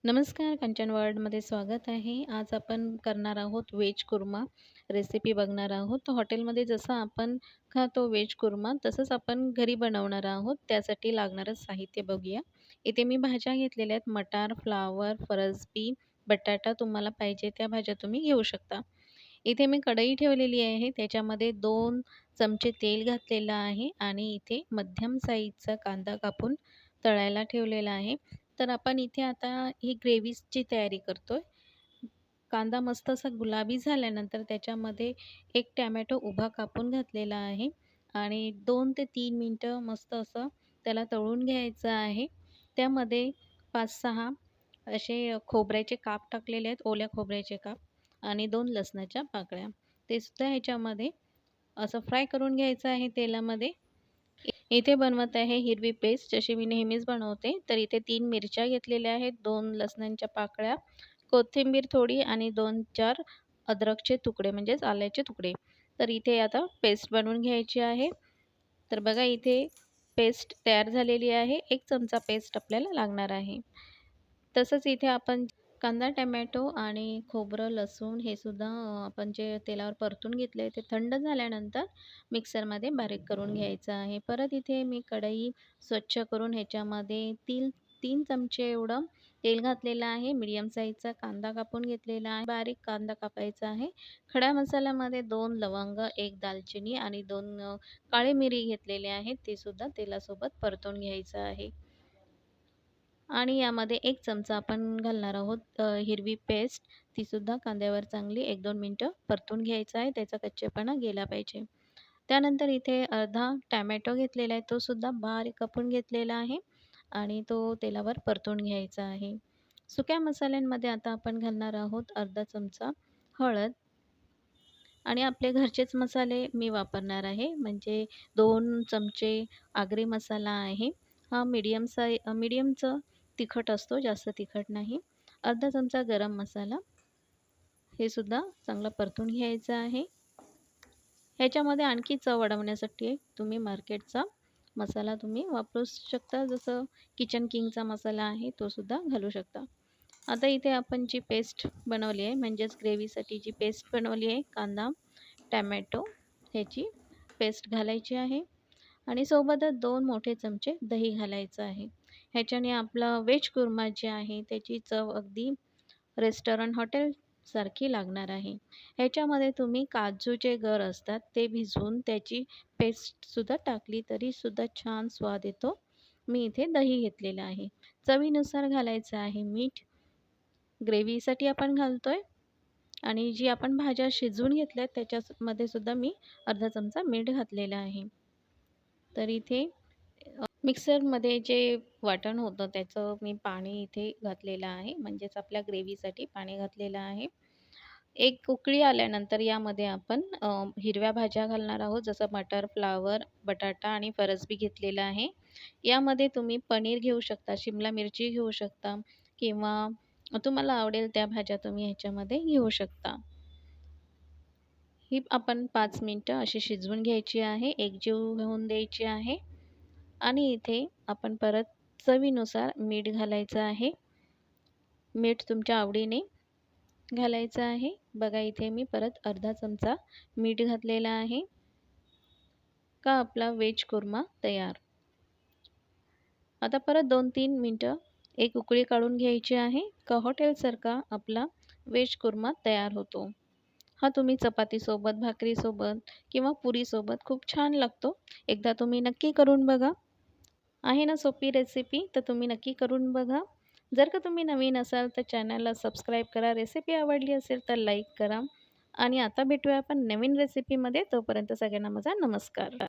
नमस्कार, कंचन वर्ल्डमध्ये स्वागत आहे. आज आपण करणार आहोत व्हेज कुर्मा रेसिपी बघणार आहोत. तर हॉटेलमध्ये जसं आपण खातो व्हेज कुर्मा, तसंच आपण घरी बनवणार आहोत. त्यासाठी लागणारं साहित्य बघूया. इथे मी भाज्या घेतलेल्या आहेत. मटार, फ्लॉवर, फरसबी, बटाटा तुम्हाला पाहिजे त्या भाज्या तुम्ही घेऊ शकता. इथे मी कढई ठेवलेली आहे. त्याच्यामध्ये 2 चमचे तेल घातलेलं आहे आणि इथे मध्यम साईजचा कांदा कापून तळायला ठेवलेला आहे. तर आपण इथे आता ही ग्रेव्हीची तयारी करतोय. कांदा मस्त असा गुलाबी झाल्यानंतर त्याच्यामध्ये 1 टोमॅटो उभा कापून घातलेला आहे आणि 2 ते 3 मिनिटं मस्त असं त्याला तळून घ्यायचं आहे. त्यामध्ये 5-6 असे खोबऱ्याचे काप टाकलेले आहेत, ओल्या खोबऱ्याचे काप आणि 2 लसणाच्या पाकळ्या. ते सुद्धा ह्याच्यामध्ये असं फ्राय करून घ्यायचं आहे तेलामध्ये. इथे बनवत आहे हिरवी पेस्ट जशी मी नेहमीच बनवते. तर इथे 3 मिरच्या घेतलेल्या आहेत, 2 लसणाच्या पाकळ्या, कोथिंबीर थोडी आणि 2-4 अद्रकचे तुकडे म्हणजेच आल्याचे तुकडे. तर इथे आता पेस्ट बनवून घ्यायची आहे. तर बघा इथे पेस्ट तयार झालेली आहे. 1 चमचा पेस्ट आपल्याला लागणार आहे. तसंच इथे आपण कांदा, टोमॅटो आणि खोबरं, लसूण हे सुद्धा आपण जे तेलावर परतून घेतले ते थंड झाल्यानंतर मिक्सरमध्ये बारीक करून घ्यायचं आहे. परत इथे मी कढई स्वच्छ करून ह्याच्यामध्ये 3 चमचे एवढं तेल घातलेलं आहे. मीडियम साईजचा कांदा कापून घेतलेला आहे. बारीक कांदा कापायचा आहे. खड्या मसाल्यामध्ये 2 लवंग, 1 दालचिनी आणि 2 काळी मिरी घेतलेले आहेत. ते सुद्धा तेलासोबत परतून घ्यायचं आहे. आणि यामध्ये 1 चमचा आपण घालणार आहोत हिरवी पेस्ट. ती सुद्धा कांद्यावर चांगली 1-2 मिनिटं परतून घ्यायचं आहे. त्याचा कच्चेपणा गेला पाहिजे. त्यानंतर इथे अर्धा टोमॅटो घेतलेला आहे. तो सुद्धा बारीक कापून घेतलेला आहे आणि तो तेलावर परतून घ्यायचा आहे. सुक्या मसाल्यांमध्ये आता आपण घालणार आहोत अर्धा चमचा हळद आणि आपले घरचेच मसाले मी वापरणार आहे. म्हणजे 2 चमचे आगरी मसाला आहे. हा मीडियमचं तिखट असतो, जास्त तिखट नाही. अर्धा चमचा गरम मसाला, हे सुद्धा चांगलं परतून घ्यायचं आहे. ह्याच्यामध्ये आणखी चव वाढवण्यासाठी तुम्ही मार्केटचा मसाला तुम्ही वापरू शकता. जसं किचन किंगचा मसाला आहे, तो सुद्धा घालू शकता. आता इथे आपण जी पेस्ट बनवली आहे, म्हणजेच ग्रेव्हीसाठी जी पेस्ट बनवली आहे, कांदा, टोमॅटो ह्याची पेस्ट घालायची आहे आणि सोबतच 2 मोठे चमचे दही घालायचं आहे. ह्याच्याने आपला व्हेज कुर्मा जे आहे, त्याची चव अगदी रेस्टॉरंट हॉटेलसारखी लागणार आहे. ह्याच्यामध्ये तुम्ही काजूचे गर असतात, ते भिजवून त्याची पेस्टसुद्धा टाकली, तरीसुद्धा छान स्वाद येतो. मी इथे दही घेतलेलं आहे. चवीनुसार घालायचं आहे मीठ. ग्रेव्हीसाठी आपण घालतोय आणि जी आपण भाज्या शिजवून घेतल्यात त्याच्यामध्ये सुद्धा मी अर्धा चमचा मीठ घातलेलं आहे. तर इथे मिक्सरमध्ये जे वाटण होतं त्याचं मी पाणी इथे घातलेलं आहे. म्हणजेच आपल्या ग्रेव्हीसाठी पाणी घातलेलं आहे. एक उकळी आल्यानंतर यामध्ये आपण हिरव्या भाज्या घालणार आहोत. जसं मटर, फ्लॉवर, बटाटा आणि फरसबी घेतलेलं आहे. यामध्ये तुम्ही पनीर घेऊ शकता, शिमला मिरची घेऊ शकता किंवा तुम्हाला आवडेल त्या भाज्या तुम्ही ह्याच्यामध्ये घेऊ शकता. ही आपण 5 मिनिटं अशी शिजवून घ्यायची आहे, एकजीव होऊन द्यायची आहे आणि इथे आपण परत चवीनुसार मीठ घालायचं आहे. मीठ तुमच्या आवडीने घालायचं आहे. बघा इथे मी परत अर्धा चमचा मीठ घातलेलं आहे. का आपला व्हेज कुर्मा तयार. आता परत 2-3 मिनिटं एक उकळी काढून घ्यायची आहे. का हॉटेलसारखा आपला व्हेज कुर्मा तयार होतो. हा तुम्ही चपातीसोबत, भाकरीसोबत किंवा पुरीसोबत खूप छान लागतो. एकदा तुम्ही नक्की करून बघा. आहे ना सोपी रेसिपी, तर तुम्ही नक्की करून बघा. जर का तुम्ही नवीन असाल तर चॅनलला सबस्क्राईब करा. रेसिपी आवडली असेल तर लाईक करा आणि आता भेटूया आपण नवीन रेसिपीमध्ये. तोपर्यंत सगळ्यांना माझा नमस्कार.